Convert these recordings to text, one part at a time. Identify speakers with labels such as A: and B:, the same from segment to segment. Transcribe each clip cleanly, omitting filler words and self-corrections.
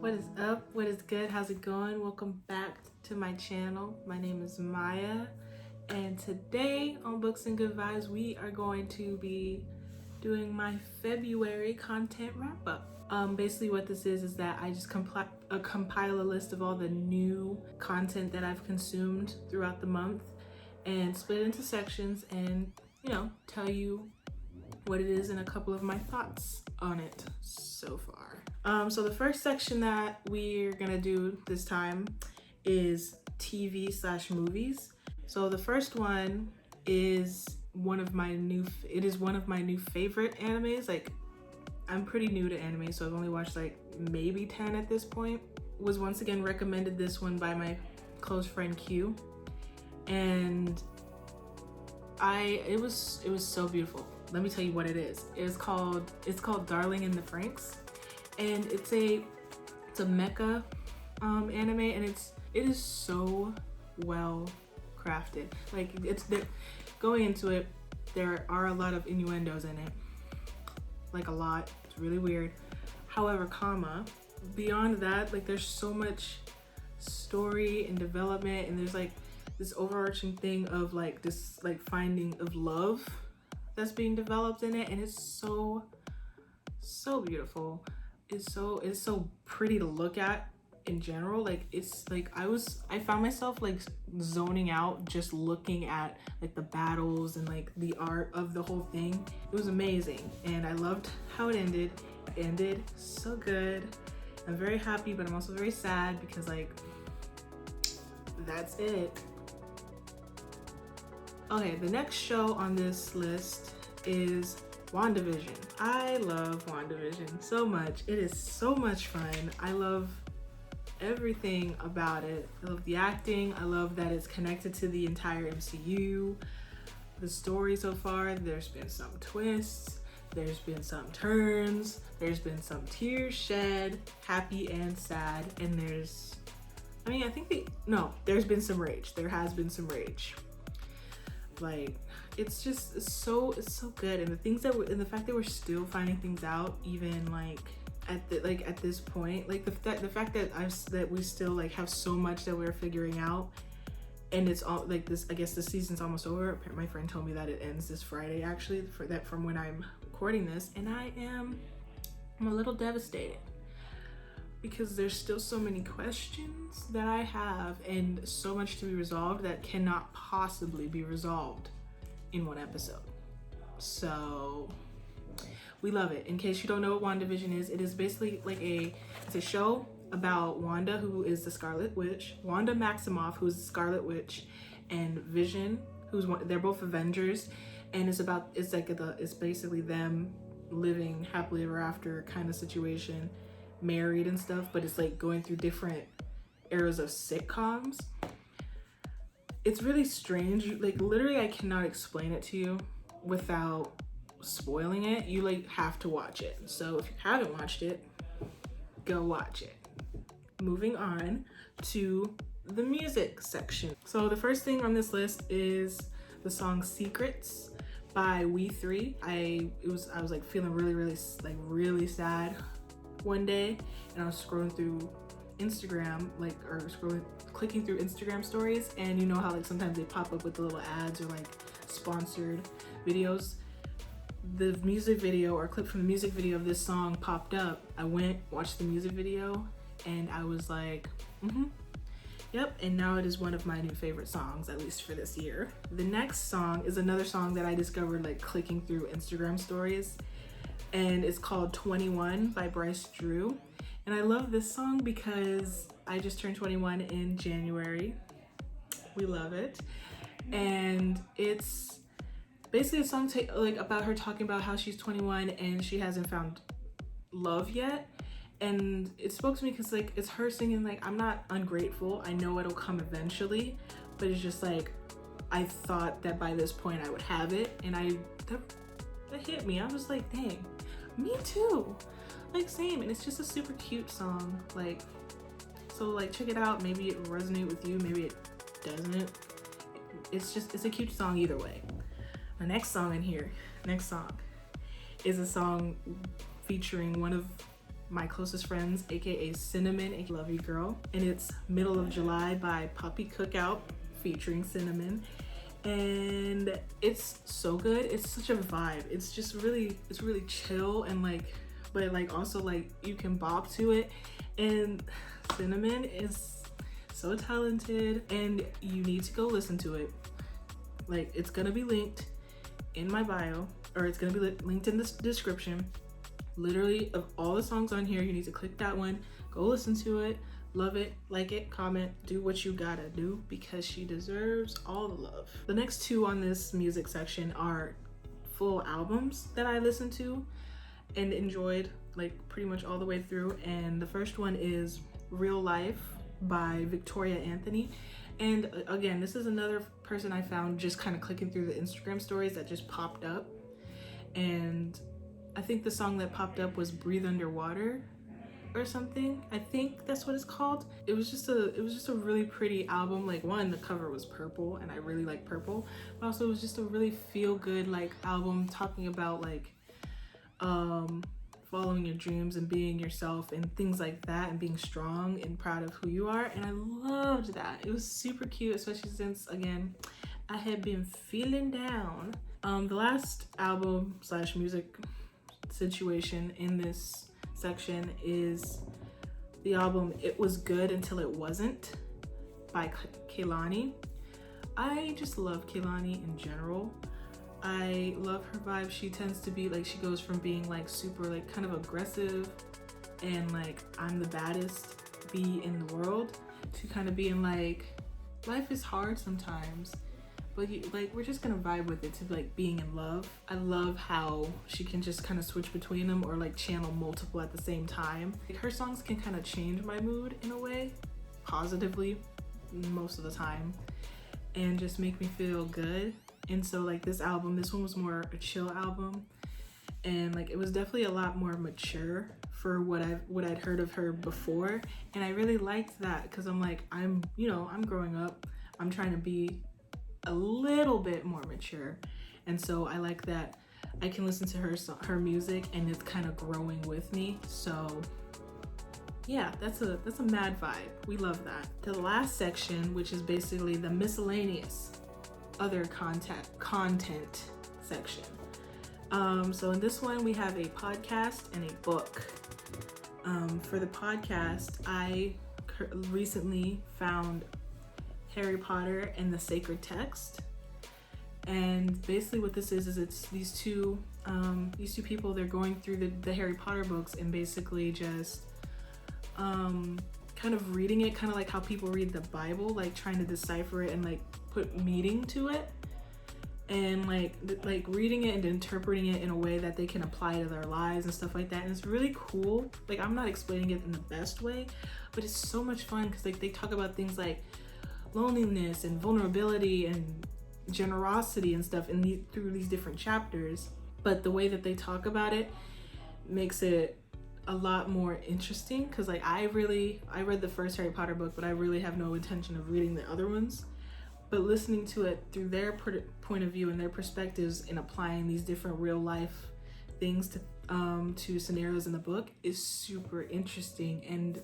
A: What is up? What is good? How's it going? Welcome back to my channel. My name is Maya, and today on Books and Good Vibes, we are going to be doing my February content wrap-up. Basically what this is that I just compile a list of all the new content that I've consumed throughout the month and split into sections and, tell you what it is and a couple of my thoughts on it so far. So the first section that we're gonna do this time is TV/movies. So the first one is one of my new favorite animes. Like, I'm pretty new to anime, so I've only watched like maybe 10 at this point. Was once again recommended this one by my close friend Q, and it was so beautiful. Let me tell you what it is. It's called Darling in the Franxx, and it's a mecha anime, and it is so well crafted. Like, going into it, there are a lot of innuendos in it, like a lot. It's really weird. However, beyond that, like, there's so much story and development, and there's like this overarching thing of like this like finding of love that's being developed in it, and it's so beautiful. It's so pretty to look at in general. Like, it's like I found myself like zoning out just looking at like the battles and like the art of the whole thing. It was amazing, and I loved how it ended. It ended so good. I'm very happy, but I'm also very sad because like that's it. Okay, the next show on this list is WandaVision. I love WandaVision so much. It is so much fun. I love everything about it. I love the acting. I love that it's connected to the entire MCU. The story so far, there's been some twists, there's been some turns, there's been some tears shed, happy and sad, and there's been some rage. There has been some rage. Like, it's so good, and the fact that we're still finding things out, even like at this point, like the fact that we still like have so much that we're figuring out, and it's all like this. I guess the season's almost over. My friend told me that it ends this Friday, actually, from when I'm recording this, and I'm a little devastated because there's still so many questions that I have and so much to be resolved that cannot possibly be resolved in one episode. So we love it. In case you don't know what WandaVision is, it is basically like it's a show about Wanda, who is the Scarlet Witch, Wanda Maximoff, who's the Scarlet Witch, and Vision, they're both Avengers, and it's basically them living happily ever after kind of situation, married and stuff, but it's like going through different eras of sitcoms. It's really strange. Like, literally, I cannot explain it to you without spoiling it. You like have to watch it. So if you haven't watched it, go watch it. Moving on to the music section. So the first thing on this list is the song Secrets by We3. I was like feeling really sad one day, and I was scrolling through Instagram, clicking through Instagram stories, and you know how like sometimes they pop up with the little ads or like sponsored videos. The music video or clip from the music video of this song popped up. I went, watched the music video, and I was like, yep, and now it is one of my new favorite songs, at least for this year. The next song is another song that I discovered like clicking through Instagram stories, and it's called 21 by Bryce Drew. And I love this song because I just turned 21 in January. We love it. And it's basically a song about her talking about how she's 21 and she hasn't found love yet. And it spoke to me because like it's her singing like, I'm not ungrateful, I know it'll come eventually, but it's just like I thought that by this point I would have it, and that hit me. I was like, dang, me too, like same. And it's just a super cute song. Like, so like check it out. Maybe it will resonate with you, maybe it doesn't. It's a cute song either way. My next song is a song featuring one of my closest friends, aka Cinnamon, aka Love You Girl, and it's Middle of July by Puppy Cookout featuring Cinnamon. And it's so good. It's such a vibe. It's just really, it's really chill and like, but like also like you can bop to it. And Cinnamon is so talented and you need to go listen to it. Like, it's gonna be linked in my bio, or it's gonna be linked in the description. Literally, of all the songs on here, you need to click that one, go listen to it, love it, like it, comment, do what you gotta do, because she deserves all the love. The next two on this music section are full albums that I listened to and enjoyed like pretty much all the way through. And the first one is Real Life by Victoria Anthony. And again, this is another person I found just kind of clicking through the Instagram stories that just popped up. And I think the song that popped up was Breathe Underwater or something. I think that's what it's called. It was just a really pretty album. Like, one, the cover was purple and I really like purple, but also it was just a really feel good like album talking about like following your dreams and being yourself and things like that, and being strong and proud of who you are. And I loved that. It was super cute, especially since, again, I had been feeling down. The last album slash music situation in this section is the album It Was Good Until It Wasn't by Kehlani. I just love Kehlani in general. I love her vibe. She tends to be like, she goes from being like super like kind of aggressive and like I'm the baddest bee in the world to kind of being like, life is hard sometimes, but like we're just gonna vibe with it, to like being in love. I love how she can just kind of switch between them or like channel multiple at the same time. Like, her songs can kind of change my mood in a way, positively most of the time, and just make me feel good. And so like this album, this one was more a chill album, and like it was definitely a lot more mature for what I'd heard of her before. And I really liked that, because I'm like, I'm growing up, I'm trying to be a little bit more mature, and so I like that I can listen to her music and it's kind of growing with me. So yeah, that's a mad vibe. We love that. The last section, which is basically the miscellaneous other content section. So in this one we have a podcast and a book. For the podcast, I recently found Harry Potter and the Sacred Text, and basically what this is it's these two people, they're going through the Harry Potter books and basically just kind of reading it, kind of like how people read the Bible, like trying to decipher it and like put meaning to it, and like reading it and interpreting it in a way that they can apply to their lives and stuff like that. And it's really cool. Like, I'm not explaining it in the best way, but it's so much fun because like they talk about things like loneliness and vulnerability and generosity and stuff through these different chapters. But the way that they talk about it makes it a lot more interesting, because like I read the first Harry Potter book, but I really have no intention of reading the other ones. But listening to it through their point of view and their perspectives and applying these different real life things to scenarios in the book is super interesting, and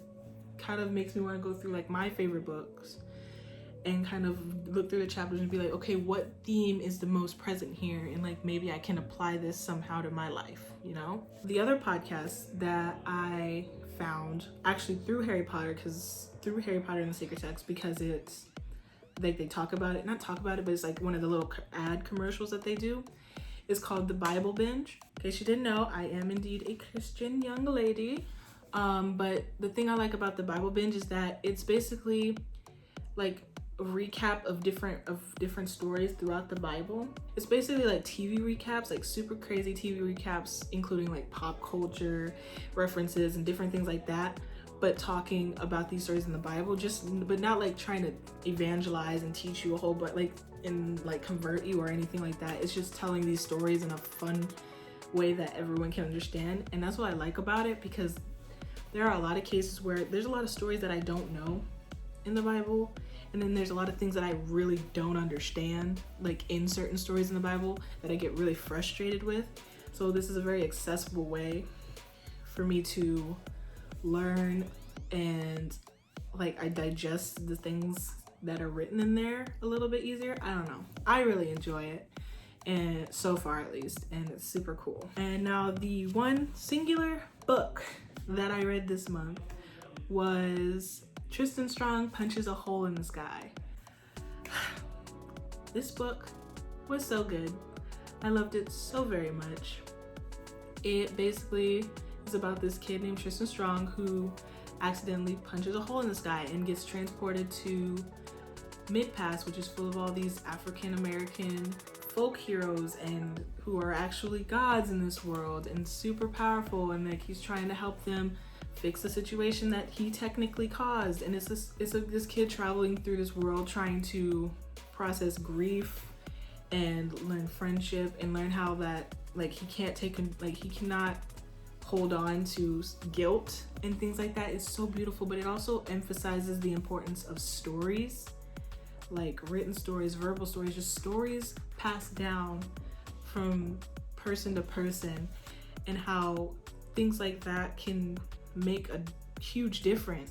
A: kind of makes me want to go through like my favorite books and kind of look through the chapters and be like, okay, what theme is the most present here? And like, maybe I can apply this somehow to my life, you know? The other podcast that I found actually through Harry Potter and the Sacred Text, because it's like they talk about it, not talk about it, but it's like one of the little ad commercials that they do, is called The Bible Binge. In case you didn't know, I am indeed a Christian young lady. But the thing I like about The Bible Binge is that it's basically like a recap of different stories throughout the Bible. It's basically like TV recaps, like super crazy TV recaps, including like pop culture references and different things like that, but talking about these stories in the Bible, but not like trying to evangelize and teach you a whole, but like in like convert you or anything like that. It's just telling these stories in a fun way that everyone can understand. And that's what I like about it, because there are a lot of cases where there's a lot of stories that I don't know in the Bible, and then there's a lot of things that I really don't understand, like in certain stories in the Bible, that I get really frustrated with. So this is a very accessible way for me to learn and like I digest the things that are written in there a little bit easier. I don't know. I really enjoy it, and so far at least, and it's super cool. And now the one singular book that I read this month was Tristan Strong Punches a Hole in the Sky. This book was so good. I loved it so very much. It basically is about this kid named Tristan Strong who accidentally punches a hole in the sky and gets transported to Mid-Pass, which is full of all these African-American folk heroes and who are actually gods in this world and super powerful, and like he's trying to help them fix the situation that he technically caused. And it's this kid traveling through this world trying to process grief and learn friendship and learn how that like he cannot hold on to guilt and things like that. It's so beautiful, but it also emphasizes the importance of stories, like written stories, verbal stories, just stories passed down from person to person, and how things like that can make a huge difference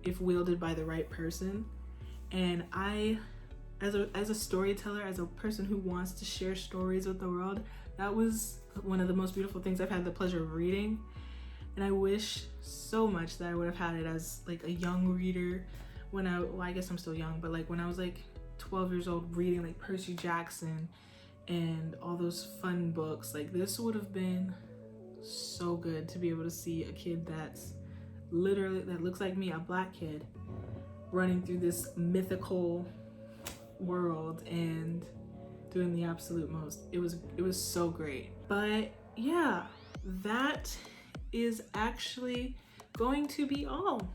A: if wielded by the right person. And I, as a storyteller, as a person who wants to share stories with the world, that was one of the most beautiful things I've had the pleasure of reading. And I wish so much that I would have had it as like a young reader when I guess I'm still young, but like when I was like 12 years old reading like Percy Jackson and all those fun books. Like this would have been so good to be able to see a kid that looks like me, a black kid, running through this mythical world and doing the absolute most. It was so great. But yeah, that is actually going to be all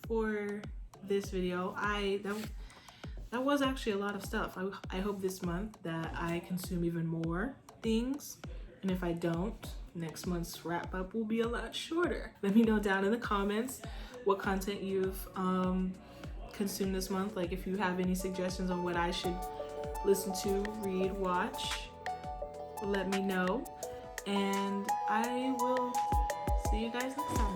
A: for this video. That was actually a lot of stuff. I hope this month that I consume even more things, and if I don't, next month's wrap up will be a lot shorter. Let me know down in the comments what content you've consumed this month. Like if you have any suggestions on what I should listen to, read, watch, let me know, and I will see you guys next time.